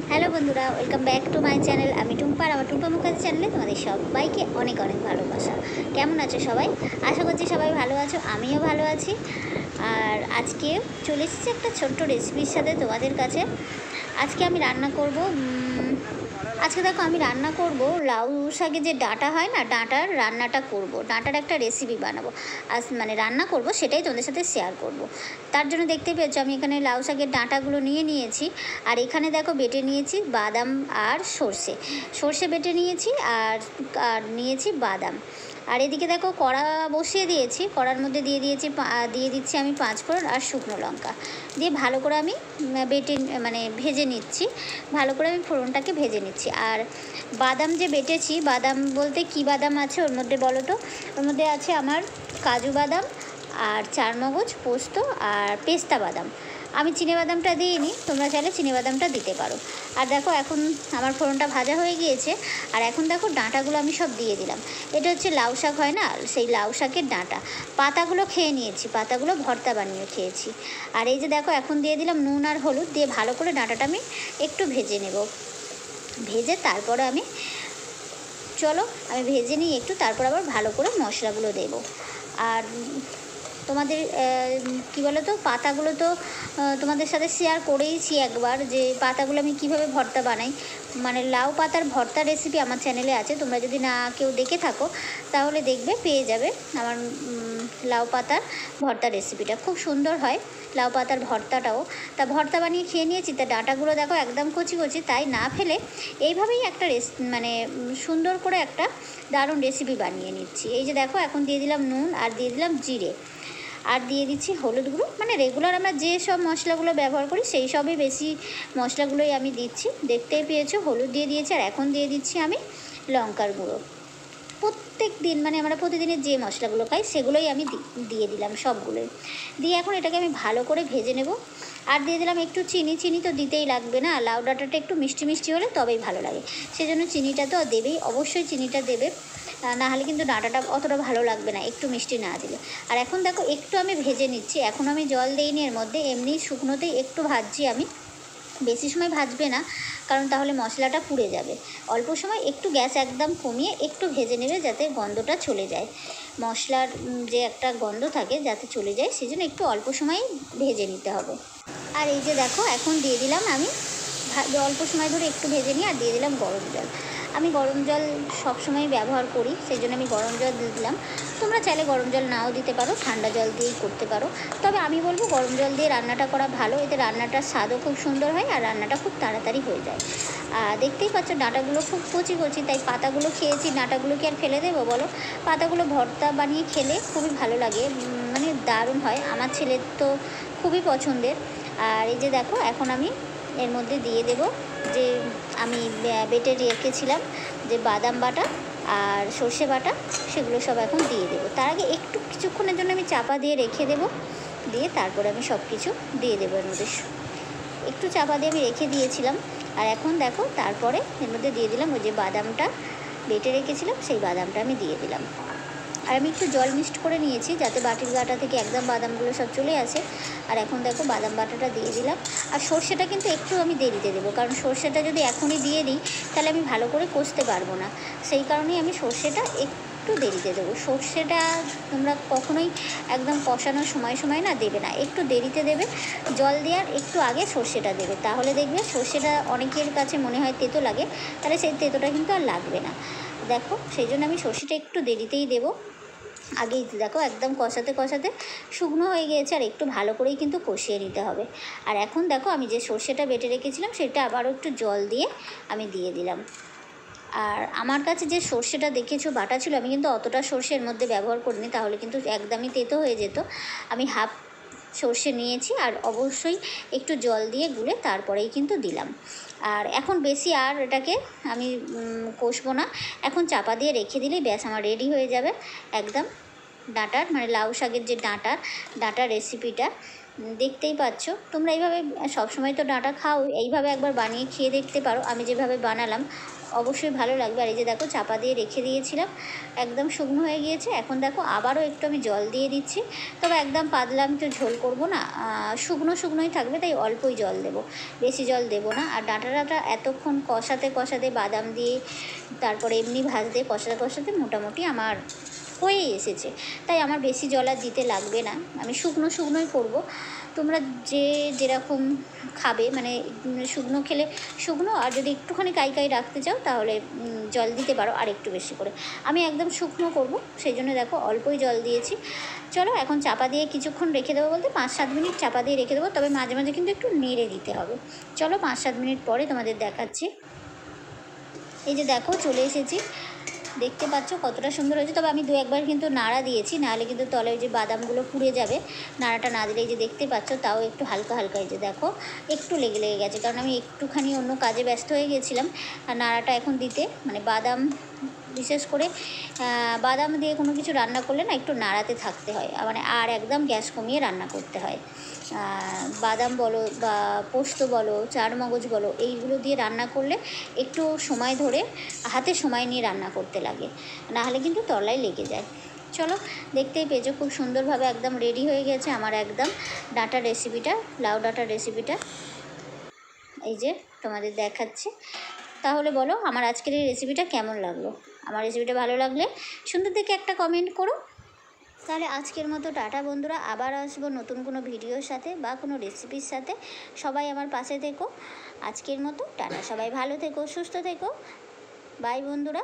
Hello বন্ধুরা, welcome back to my channel. আমি টুম্পা, আমার টুম্পা মুখার্জি চ্যানেলে তোমাদের সবাইকে অনেক অনেক ভালোবাসা। কেমন আছো সবাই? আশা করছি সবাই ভালো আছো, আমিও ভালো আছি। আর আজকে চলে এসেছি একটা ছোট্ট রেসিপির সাথে তোমাদের কাছে। আজকে আমি রান্না করব আমি রান্না করব লাউ শাকের যে ডাঁটা হয় না, ডাঁটার রান্নাটা করব, ডাঁটার একটা রেসিপি বানাবো। রান্না করব, সেটাই তোমাদের সাথে শেয়ার করব। তার জন্য দেখতে পেয়েছো আমি এখানে লাউ শাকের ডাঁটাগুলো নিয়ে নিয়েছি। আর এখানে দেখো বেটে নিয়েছি বাদাম আর সর্ষে বেটে নিয়েছি, আর নিয়েছি বাদাম। আর এদিকে দেখো কড়া বসিয়ে দিয়েছি, কড়ার মধ্যে দিয়ে দিচ্ছি আমি 5 ফোড়ন আর শুকনো লঙ্কা দিয়ে ভালো করে আমি ভেজে নিচ্ছি। ভালো করে আমি ফোড়নটাকে ভেজে নিচ্ছি। আর বাদাম যে বেটেছি, বাদাম বলতে কি বাদাম আছে ওর মধ্যে বলো তো? ওর মধ্যে আছে আমার কাজু বাদাম আর চারমগজ, পোস্ত আর পেস্তা বাদাম। আমি চিনেবাদামটা দিইনি, তোমরা চাইলে চিনেবাদামটা দিতে পারো। আর দেখো এখন আমার ফোড়নটা ভাজা হয়ে গিয়েছে। আর এখন দেখো ডাঁটাগুলো আমি সব দিয়ে দিলাম। এটা হচ্ছে লাউ শাক হয় না, সেই লাউ শাকের ডাঁটা। পাতাগুলো খেয়ে নিয়েছি, পাতাগুলো ভর্তা বানিয়ে খেয়েছি। আর এই যে দেখো এখন দিয়ে দিলাম নুন আর হলুদ দিয়ে ভালো করে ডাঁটাটা আমি একটু ভেজে নেব। ভেজে তারপরে আমি ভেজে নিই একটু, তারপর আবার ভালো করে মশলাগুলো দেব। আর তোমাদের কী বলো তো, পাতাগুলো তো তোমাদের সাথে শেয়ার করেইছি একবার, যে পাতাগুলো আমি কিভাবে ভর্তা বানাই। লাউ পাতার ভর্তা রেসিপি আমার চ্যানেলে আছে, তোমরা যদি না কেউ দেখে থাকো তাহলে দেখবে, পেয়ে যাবে আমার লাউ পাতার ভর্তা রেসিপিটা। খুব সুন্দর হয় লাউ পাতার ভর্তাটাও। তা ভর্তা বানিয়ে খেয়ে নিয়েছি। তা ডাঁটাগুলো দেখো একদম কচি কচি, তাই না ফেলে এইভাবেই একটা সুন্দর করে একটা দারুণ রেসিপি বানিয়ে নিচ্ছি। এই যে দেখো এখন দিয়ে দিলাম নুন, আর দিয়ে দিলাম জিরে, আর দিয়ে দিচ্ছি হলুদ গুঁড়ো। রেগুলার আমরা যে সব মশলাগুলো ব্যবহার করি সেই সবই বেশি মশলাগুলোই আমি দিচ্ছি, দেখতেই পেয়েছো। হলুদ দিয়ে দিয়েছি, আর এখন দিয়ে দিচ্ছি আমি লঙ্কার গুঁড়ো। প্রত্যেক দিন আমরা প্রতিদিনের যে মশলাগুলো খাই সেগুলোই আমি দিয়ে দিলাম, সবগুলোই দিয়ে এখন এটাকে আমি ভালো করে ভেজে নেব। আর দিয়ে দিলাম একটু চিনি তো দিতেই লাগবে না, লাউ ডাঁটাটা একটু মিষ্টি মিষ্টি হলে তবেই ভালো লাগে, সেজন্য চিনিটা তো দেবেই, অবশ্যই চিনিটা দেবে, না হলে কিন্তু ডাঁটাটা অতটা ভালো লাগবে না একটু মিষ্টি না দিলে। আর এখন দেখো একটু আমি ভেজে নিচ্ছি, এখন আমি জল দিইনি এর মধ্যে, এমনি শুকনোতেই একটু ভাজছি আমি। বেশি সময় ভাজবে না, কারণ তাহলে মশলাটা পুড়ে যাবে। অল্প সময় একটু গ্যাস একদম কমিয়ে একটু ভেজে নেবে, যাতে গন্ধটা চলে যায়, মশলার যে একটা গন্ধ থাকে যাতে চলে যায়, সেই জন্য একটু অল্প সময় ভেজে নিতে হবে। আর এই যে দেখো এখন দিয়ে দিলাম আমি অল্প সময় ধরে একটু ভেজে নিই, আর দিয়ে দিলাম গরম জল। আমি গরম জল সবসময় ব্যবহার করি, সেই জন্য আমি গরম জল দিয়ে দিলাম। তোমরা চাইলে গরম জল নাও দিতে পারো, ঠান্ডা জল দিয়েই করতে পারো। তবে আমি বলবো গরম জল দিয়ে রান্নাটা করা ভালো, এতে রান্নাটার স্বাদও খুব সুন্দর হয়, আর রান্নাটা খুব তাড়াতাড়ি হয়ে যায়। দেখতেই পাচ্ছ ডাঁটাগুলো খুব কচি কচি, তাই পাতাগুলো খেয়েছি, ডাঁটাগুলো কি আর ফেলে দেবো বলো? পাতাগুলো ভর্তা বানিয়ে খেলে খুবই ভালো লাগে, দারুণ হয়। আমার ছেলের তো খুবই পছন্দের। আর এই যে দেখো এখন আমি এর মধ্যে দিয়ে দেব যে আমি বেটে রেখেছিলাম যে বাদাম বাটা আর সর্ষে বাটা, সেগুলো সব এখন দিয়ে দেবো। তার আগে একটু কিছুক্ষণের জন্য আমি চাপা দিয়ে রেখে দেবো, দিয়ে তারপরে আমি সব কিছু দিয়ে দেবো এর মধ্যে। একটু চাপা দিয়ে আমি রেখে দিয়েছিলাম। আর এখন দেখো তারপরে এর মধ্যে দিয়ে দিলাম ওই যে বাদামটা বেটে রেখেছিলাম, সেই বাদামটা আমি দিয়ে দিলাম। আর আমি একটু জল মিক্সড করে নিয়েছি, যাতে বাটির গাটা থেকে একদম বাদামগুলো সব চলে আসে। আর এখন দেখো বাদাম বাটাটা দিয়ে দিলাম। আর সর্ষেটা কিন্তু একটু আমি দেরিতে দেবো, কারণ সর্ষেটা যদি এখনই দিয়ে দিই তাহলে আমি ভালো করে কষতে পারবো না, সেই কারণেই আমি সর্ষেটা একটু দেরিতে দেবো। সর্ষেটা তোমরা কখনোই একদম কষানোর সময় না দেবে না, একটু দেরিতে দেবে। জল দেওয়ার একটু আগে সর্ষেটা দেবে, তাহলে দেখবে সর্ষেটা অনেকের কাছে মনে হয় তেতো লাগে, তাহলে সেই তেতোটা কিন্তু আর লাগবে না। দেখো সেই জন্য আমি সর্ষেটা একটু দেরিতেই দেবো। আগেই দেখো একদম কষাতে কষাতে শুকনো হয়ে গিয়েছে, আর একটু ভালো করেই কিন্তু কষিয়ে নিতে হবে। আর এখন দেখো আমি যে সর্ষেটা বেটে রেখেছিলাম সেটা আবারও একটু জল দিয়ে আমি দিয়ে দিলাম। আর আমার কাছে যে সর্ষেটা দেখেছো বাটা ছিল, আমি কিন্তু অতটা সর্ষের মধ্যে ব্যবহার করিনি, তাহলে কিন্তু একদমই তেতো হয়ে যেত। আমি হাফ সর্ষে নিয়েছি, আর অবশ্যই একটু জল দিয়ে গুলে তারপরেই কিন্তু দিলাম। আর এখন বেশি আর এটাকে আমি কষবো না, এখন চাপা দিয়ে রেখে দিলেই ব্যাস আমার রেডি হয়ে যাবে একদম ডাঁটার লাউ শাকের যে ডাঁটার রেসিপিটা। দেখতেই পাচ্ছ। তোমরা এইভাবে সবসময় তো ডাঁটা খাও, এইভাবে একবার বানিয়ে খেয়ে দেখতে পারো। আমি যেভাবে বানালাম অবশ্যই ভালো লাগবে। আর এই যে দেখো চাপা দিয়ে রেখে দিয়েছিলাম, একদম শুকনো হয়ে গিয়েছে। এখন দেখো আবারও একটু আমি জল দিয়ে দিচ্ছি, তবে একদম পাতলা আমি তো ঝোল করব না, শুকনো শুকনোই থাকবে, তাই অল্পই জল দেবো, বেশি জল দেবো না। আর ডাঁটাটা এতক্ষণ কষাতে কষাতে বাদাম দিয়ে তারপরে এমনি ভাজতে কষাতে কষাতে মোটামুটি আমার হয়ে এসেছে, তাই আমার বেশি জল আর দিতে লাগবে না, আমি শুকনো শুকনোই করব। তোমরা যে যেরকম খাবে, মানে শুকনো খেলে শুকনো, আর যদি একটুখানি কাই রাখতে চাও তাহলে জল দিতে পারো আর একটু বেশি করে। আমি একদম শুকনো করব, সেই জন্য দেখো অল্পই জল দিয়েছি। চলো এখন চাপা দিয়ে কিছুক্ষণ রেখে দেবো, বলতে 5-7 মিনিট চাপা দিয়ে রেখে দেবো, তবে মাঝে মাঝে কিন্তু একটু নেড়ে দিতে হবে। চলো 5-7 মিনিট পরে তোমাদের দেখাচ্ছি। এই যে দেখো চলে এসেছি, দেখতে পাচ্ছ কতটা সুন্দর হয়েছে। তবে আমি 2-1 বার কিন্তু নাড়া দিয়েছি, নাহলে কিন্তু তলে ওই যে বাদামগুলো পুড়ে যাবে। নাড়াটা না দিলে এই যে দেখতে পাচ্ছ, তাও একটু হালকা হালকা, এই যে দেখো একটু লেগে লেগে গেছে, কারণ আমি একটুখানি অন্য কাজে ব্যস্ত হয়ে গেছিলাম। আর নাড়াটা এখন দিতে, মানে বাদাম বিশেষ করে বাদাম দিয়ে কোনো কিছু রান্না করলে না একটু নাড়াতে থাকতে হয়, মানে আর একদম গ্যাস কমিয়ে রান্না করতে হয়। বাদাম বলো বা পোস্ত বলো, চারমগজ বলো, এইগুলো দিয়ে রান্না করলে একটু সময় ধরে হাতে সময় নিয়ে রান্না করতে লাগে, নাহলে কিন্তু তলায় লেগে যায়। চলো দেখতেই পেয়েছো খুব সুন্দরভাবে একদম রেডি হয়ে গেছে আমার একদম ডাঁটার রেসিপিটা, লাউ ডাঁটার রেসিপিটা। এই যে তোমাদের দেখাচ্ছি। তাহলে বলো আমার আজকের এই রেসিপিটা কেমন লাগলো? আমার রেসিপিটা ভালো লাগলে সুন্দর দেখে একটা কমেন্ট করো। তাহলে আজকের মতো টাটা বন্ধুরা, আবার আসবো নতুন কোনো ভিডিওর সাথে বা কোনো রেসিপির সাথে। সবাই আমার পাশে থেকো। আজকের মতো টাটা, সবাই ভালো থেকো, সুস্থ থেকো, বাই বন্ধুরা।